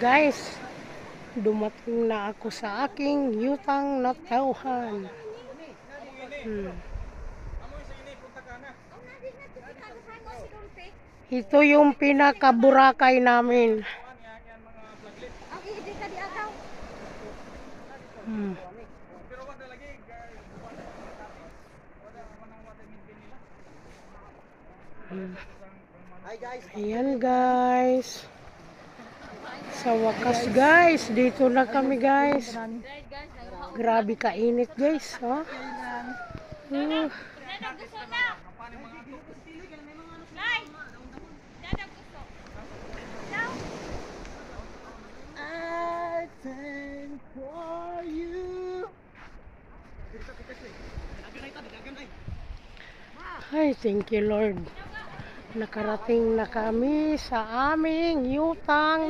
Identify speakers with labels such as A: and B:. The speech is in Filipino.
A: Guys, dumating na ako sa aking yutang na tauhan. Ito yung pinakaburakay namin. Ayan guys. Sa wakas guys, dito na kami guys. Grabe kainit guys. Oh. I thank for you. Ay, thank you Lord. Nakarating na kami sa aming yutang